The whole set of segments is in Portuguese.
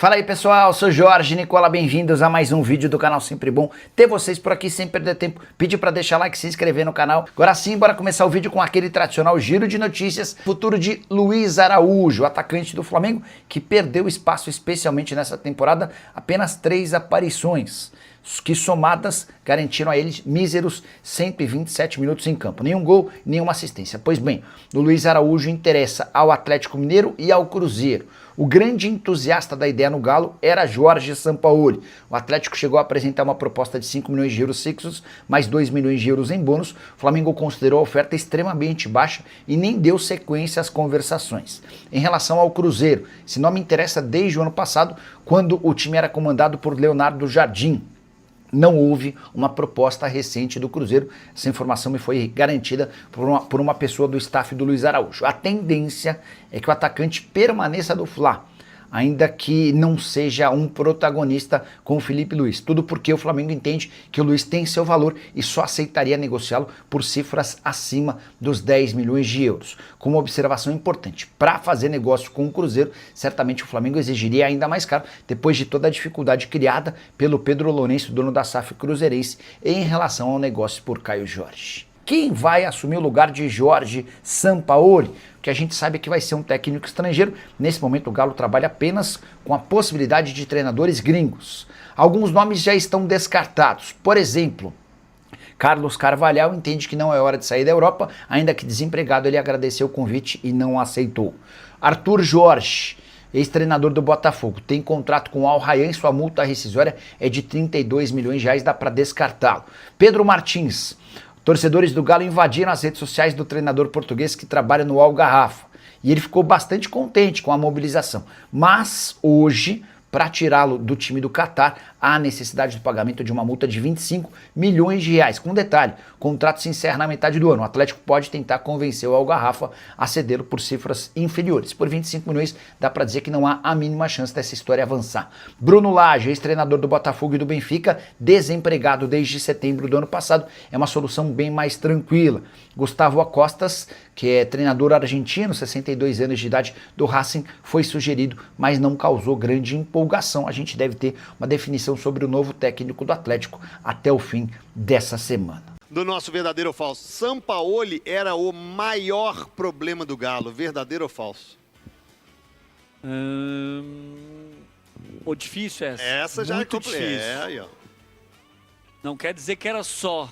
Fala aí pessoal, sou Jorge Nicola, bem-vindos a mais um vídeo do canal Sempre Bom ter vocês por aqui sem perder tempo. Pedir para deixar like, se inscrever no canal. Agora sim, bora começar o vídeo com aquele tradicional giro de notícias. Futuro de Luiz Araújo, atacante do Flamengo, que perdeu espaço especialmente nessa temporada, apenas 3 aparições, que somadas garantiram a eles míseros 127 minutos em campo. Nenhum gol, nenhuma assistência. Pois bem, o Luiz Araújo interessa ao Atlético Mineiro e ao Cruzeiro. O grande entusiasta da ideia no Galo era Jorge Sampaoli. O Atlético chegou a apresentar uma proposta de 5 milhões de euros fixos, mais 2 milhões de euros em bônus. O Flamengo considerou a oferta extremamente baixa e nem deu sequência às conversações. Em relação ao Cruzeiro, esse nome interessa desde o ano passado, quando o time era comandado por Leonardo Jardim. Não houve uma proposta recente do Cruzeiro. Essa informação me foi garantida por uma pessoa do staff do Luiz Araújo. A tendência é que o atacante permaneça do Fla, ainda que não seja um protagonista com o Felipe Luiz. Tudo porque o Flamengo entende que o Luiz tem seu valor e só aceitaria negociá-lo por cifras acima dos 10 milhões de euros. Com uma observação importante, para fazer negócio com o Cruzeiro, certamente o Flamengo exigiria ainda mais caro, depois de toda a dificuldade criada pelo Pedro Lourenço, dono da SAF cruzeirense, em relação ao negócio por Caio Jorge. Quem vai assumir o lugar de Jorge Sampaoli? Que a gente sabe que vai ser um técnico estrangeiro. Nesse momento o Galo trabalha apenas com a possibilidade de treinadores gringos. Alguns nomes já estão descartados. Por exemplo, Carlos Carvalhal entende que não é hora de sair da Europa, ainda que desempregado ele agradeceu o convite e não aceitou. Arthur Jorge, ex-treinador do Botafogo, tem contrato com o Al Rayyan e sua multa rescisória é de 32 milhões de reais, dá para descartá-lo. Pedro Martins, torcedores do Galo invadiram as redes sociais do treinador português que trabalha no Algarrafa e ele ficou bastante contente com a mobilização. Mas hoje, para tirá-lo do time do Catar, há necessidade do pagamento de uma multa de 25 milhões de reais. Com detalhe, o contrato se encerra na metade do ano. O Atlético pode tentar convencer o Algarrafa a cedê-lo por cifras inferiores. Por 25 milhões, dá para dizer que não há a mínima chance dessa história avançar. Bruno Lage, ex-treinador do Botafogo e do Benfica, desempregado desde setembro do ano passado, é uma solução bem mais tranquila. Gustavo Acostas, que é treinador argentino, 62 anos de idade, do Racing, foi sugerido, mas não causou grande empolgação. A gente deve ter uma definição sobre o novo técnico do Atlético até o fim dessa semana. Do nosso verdadeiro ou falso, Sampaoli era o maior problema do Galo, verdadeiro ou falso? O difícil é essa. Essa já muito é difícil. aí, ó. Não quer dizer que era só,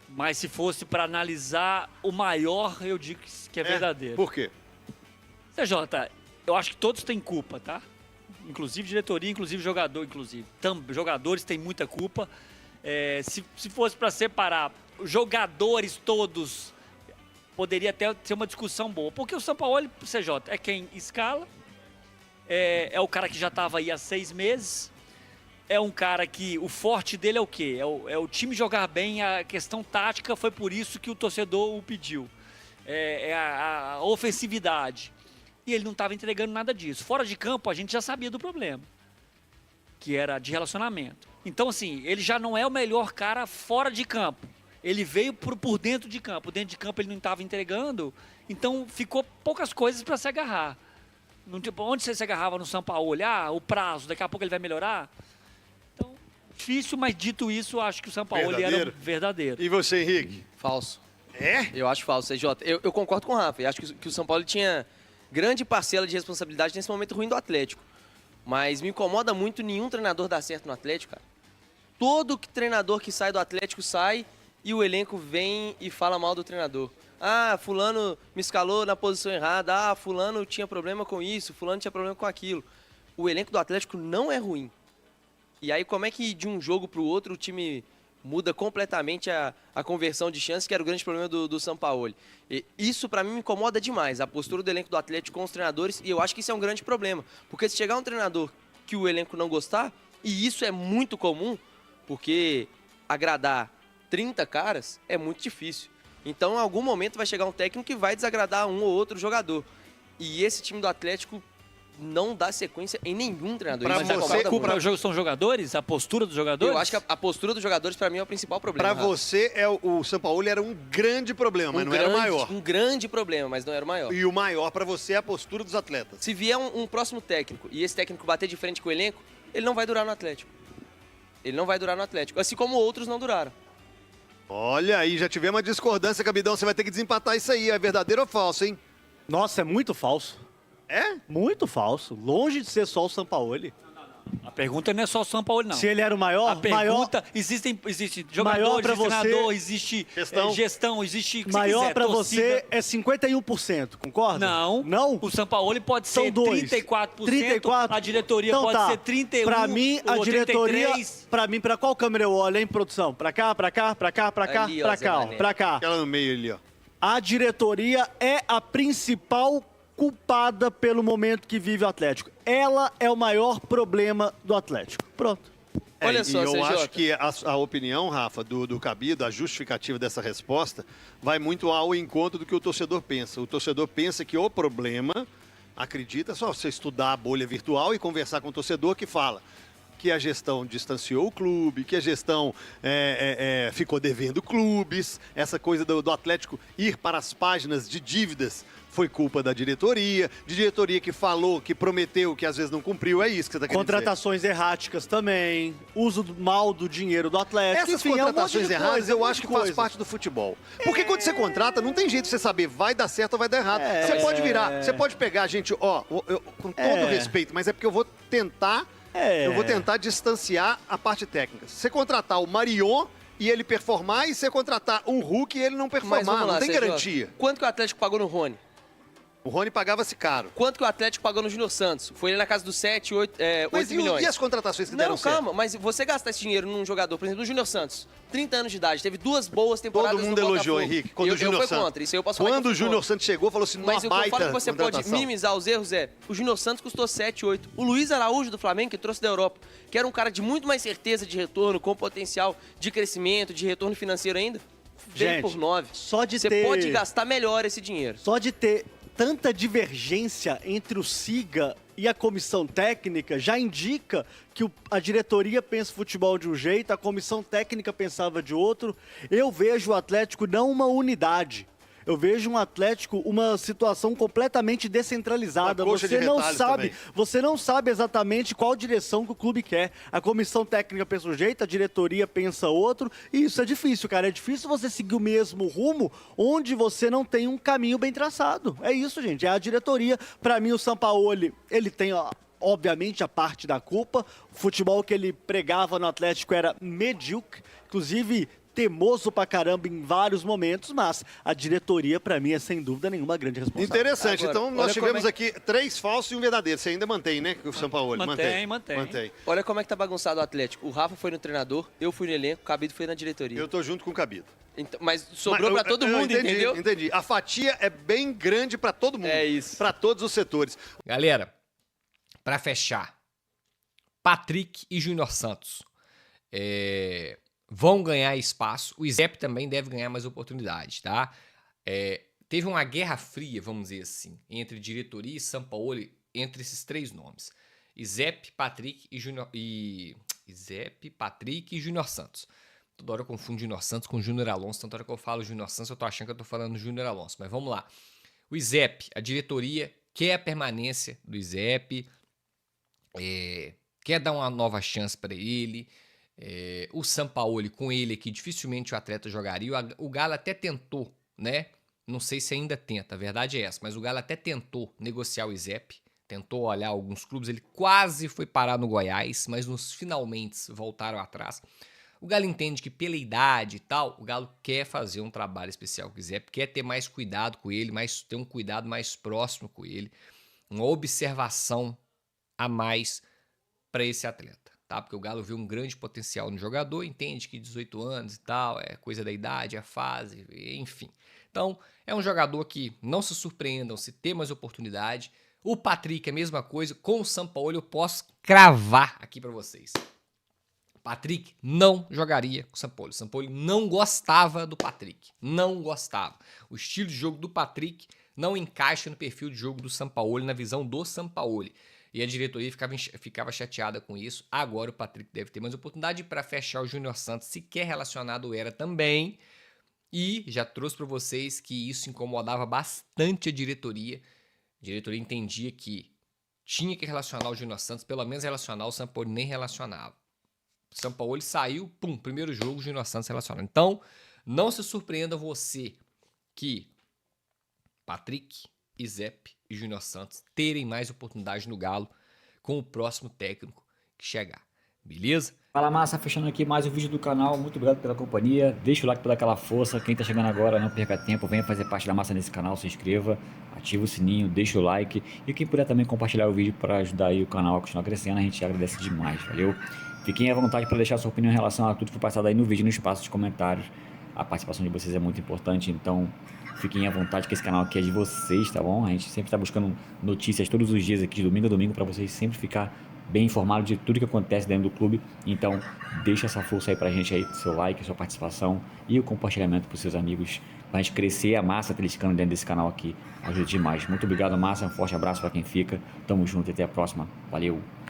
mas se fosse para analisar o maior, eu digo que é verdadeiro. Por quê? CJ, eu acho que todos têm culpa, tá? Inclusive diretoria, inclusive jogador, inclusive. Jogadores têm muita culpa. Se fosse para separar jogadores todos, poderia até ser uma discussão boa. Porque o Sampaoli, CJ, é quem escala, é o cara que já estava aí há 6 meses, é um cara que o forte dele é o quê? É o time jogar bem, a questão tática, foi por isso que o torcedor o pediu. A ofensividade. E ele não estava entregando nada disso. Fora de campo, a gente já sabia do problema, que era de relacionamento. Então, assim, ele já não é o melhor cara fora de campo. Ele veio por dentro de campo. Dentro de campo ele não estava entregando, então ficou poucas coisas para se agarrar. Onde você se agarrava no Sampaoli? O prazo, daqui a pouco ele vai melhorar? Então, difícil, mas dito isso, eu acho que o Sampaoli era verdadeiro. E você, Henrique? Falso. É? Eu acho falso, CJ. Eu concordo com o Rafa. Eu acho que o São Paulo tinha grande parcela de responsabilidade nesse momento ruim do Atlético. Mas me incomoda muito nenhum treinador dar certo no Atlético, cara. Todo treinador que sai do Atlético sai e o elenco vem e fala mal do treinador. Fulano me escalou na posição errada. Fulano tinha problema com isso, fulano tinha problema com aquilo. O elenco do Atlético não é ruim. E aí como é que de um jogo para o outro o time muda completamente a conversão de chance, que era o grande problema do Sampaoli. E isso, para mim, me incomoda demais, a postura do elenco do Atlético com os treinadores, e eu acho que isso é um grande problema. Porque se chegar um treinador que o elenco não gostar, e isso é muito comum, porque agradar 30 caras é muito difícil. Então, em algum momento vai chegar um técnico que vai desagradar um ou outro jogador. E esse time do Atlético não dá sequência em nenhum treinador. Pra Isso me você, incomoda muito. Culpa são jogadores? A postura dos jogadores? Eu acho que a postura dos jogadores, pra mim, é o principal problema. Pra Rafa. você, o Sampaoli era um grande problema, mas não era o maior. Um grande problema, mas não era o maior. E o maior pra você é a postura dos atletas. Se vier um próximo técnico e esse técnico bater de frente com o elenco, ele não vai durar no Atlético. Ele não vai durar no Atlético, assim como outros não duraram. Olha aí, já tivemos uma discordância, Cabidão. Você vai ter que desempatar isso aí. É verdadeiro ou falso, hein? Nossa, é muito falso. É? Muito falso. Longe de ser só o Sampaoli. A pergunta não é só o São Paulo, não. Se ele era o maior, A pergunta, existe Maior jogador, pra existe você- treinador, existe Gestão. existe o que maior quiser, pra torcida. você é 51%, concorda? Não. Não? O São Paulo pode São ser dois. 34%, 34? a diretoria Então pode tá. ser 31%, Pra mim, a ou diretoria... 33%. Pra mim, pra qual câmera eu olho, hein, produção? Pra cá, pra cá, pra cá, pra cá, Ali, ó, pra Zé cá, ó, Mané. pra cá. Aquela no meio ali, ó. A diretoria é a principal culpada pelo momento que vive o Atlético. Ela é o maior problema do Atlético. Pronto. Olha só, e eu CJ. acho que a opinião, Rafa, do Cabido, a justificativa dessa resposta, vai muito ao encontro do que o torcedor pensa. O torcedor pensa que o problema, acredita, só você estudar a bolha virtual e conversar com o torcedor que fala que a gestão distanciou o clube, que a gestão ficou devendo clubes, essa coisa do Atlético ir para as páginas de dívidas foi culpa da diretoria que falou, que prometeu, que às vezes não cumpriu, é isso que você está querendo dizer. Contratações erráticas também, uso mal do dinheiro do Atlético. Essas enfim, contratações é um monte de erradas coisa, eu um monte acho de que faz coisa. parte do futebol. Porque quando você contrata, não tem jeito de você saber vai dar certo ou vai dar errado. Você pode virar, você pode pegar, gente, com todo respeito, mas é porque eu vou tentar distanciar a parte técnica. Se você contratar o Marion e ele performar, e você contratar um Hulk e ele não Mas performar, vamos lá, não tem CJ. garantia. Quanto que o Atlético pagou no Rony? O Rony pagava-se caro. Quanto que o Atlético pagou no Júnior Santos? Foi ali na casa dos 7, 8 Mas milhões. e as contratações que deram Não, certo? calma, mas você gastar esse dinheiro num jogador, por exemplo, o Júnior Santos, 30 anos de idade, teve 2 boas temporadas Todo mundo no elogiou, Botafogo. Henrique, quando o eu Júnior fui Santos. contra, isso aí eu posso falar que Quando eu o fui Júnior contra. Santos chegou, falou assim, Mas uma o que eu baita falo que você pode contratação. minimizar os erros é, o Júnior Santos custou 7, 8. O Luiz Araújo do Flamengo, que trouxe da Europa, que era um cara de muito mais certeza de retorno, com potencial de crescimento, de retorno financeiro ainda, veio Gente, por 9. só de Você ter- pode gastar melhor esse dinheiro. Só de ter tanta divergência entre o SIGA e a comissão técnica já indica que a diretoria pensa o futebol de um jeito, a comissão técnica pensava de outro. Eu vejo o Atlético não uma unidade. Eu vejo um Atlético uma situação completamente descentralizada. Uma coxa de retalhos também. Você não sabe exatamente qual direção que o clube quer. A comissão técnica pensa um jeito, a diretoria pensa outro, e isso é difícil, cara. É difícil você seguir o mesmo rumo onde você não tem um caminho bem traçado. É isso, gente. É a diretoria. Pra mim, o Sampaoli, ele tem, obviamente, a parte da culpa. O futebol que ele pregava no Atlético era medíocre. Inclusive, teimoso pra caramba em vários momentos, mas a diretoria, pra mim, é sem dúvida nenhuma grande responsável. Interessante. Agora, Então, nós olha tivemos como aqui 3 falsos e um verdadeiro. Você ainda mantém, né, o São Paulo? Mantém. Olha como é que tá bagunçado o Atlético. O Rafa foi no treinador, eu fui no elenco, o Cabido foi na diretoria. Eu tô junto com o Cabido. Então, mas sobrou pra todo mundo, entendi, entendeu? Entendi. A fatia é bem grande pra todo mundo. É isso. Pra todos os setores. Galera, pra fechar, Patrick e Júnior Santos vão ganhar espaço. O Izep também deve ganhar mais oportunidade, tá? Teve uma guerra fria, vamos dizer assim, entre diretoria e Sampaoli, entre esses 3 nomes. Izep, Patrick e Júnior Santos. Toda hora eu confundo Júnior Santos com Júnior Alonso. Tanta hora que eu falo Júnior Santos, eu tô achando que eu tô falando Júnior Alonso. Mas vamos lá. O Izep, a diretoria quer a permanência do Izep, quer dar uma nova chance para ele. O Sampaoli, com ele aqui, dificilmente o atleta jogaria. O Galo até tentou, né? Não sei se ainda tenta, a verdade é essa. Mas o Galo até tentou negociar o Izep. Tentou olhar alguns clubes. Ele quase foi parar no Goiás, mas nos finalmente voltaram atrás. O Galo entende que pela idade e tal, o Galo quer fazer um trabalho especial com o Izep, quer ter mais cuidado com ele, ter um cuidado mais próximo com ele, uma observação a mais para esse atleta, tá? Porque o Galo vê um grande potencial no jogador, entende que 18 anos e tal, é coisa da idade, é fase, enfim. Então, é um jogador que não se surpreendam se ter mais oportunidade. O Patrick é a mesma coisa, com o Sampaoli eu posso cravar aqui para vocês. Patrick não jogaria com o Sampaoli. O Sampaoli não gostava do Patrick. Não gostava. O estilo de jogo do Patrick não encaixa no perfil de jogo do Sampaoli, na visão do Sampaoli. E a diretoria ficava chateada com isso. Agora o Patrick deve ter mais oportunidade para fechar o Júnior Santos, sequer relacionado era também. E já trouxe para vocês que isso incomodava bastante a diretoria. A diretoria entendia que tinha que relacionar o Júnior Santos, pelo menos relacionar, o Sampaoli nem relacionava. O Sampaoli saiu, pum, primeiro jogo, o Júnior Santos relacionado. Então, não se surpreenda você que Patrick, Izep e Júnior Santos terem mais oportunidade no Galo com o próximo técnico que chegar. Beleza? Fala massa, fechando aqui mais um vídeo do canal, muito obrigado pela companhia, deixa o like para dar aquela força, quem tá chegando agora não perca tempo, venha fazer parte da massa nesse canal, se inscreva, ativa o sininho, deixa o like e quem puder também compartilhar o vídeo para ajudar aí o canal a continuar crescendo, a gente agradece demais, valeu? Fiquem à vontade para deixar sua opinião em relação a tudo que foi passado aí no vídeo, no espaço de comentários, a participação de vocês é muito importante, então fiquem à vontade que esse canal aqui é de vocês, tá bom? A gente sempre está buscando notícias todos os dias aqui, de domingo a domingo, para vocês sempre ficar bem informado de tudo que acontece dentro do clube. Então, deixa essa força aí pra gente aí, seu like, sua participação e o compartilhamento pros seus amigos, pra gente crescer a massa atleticana dentro desse canal aqui. Ajuda demais. Muito obrigado, massa. Um forte abraço para quem fica. Tamo junto e até a próxima. Valeu!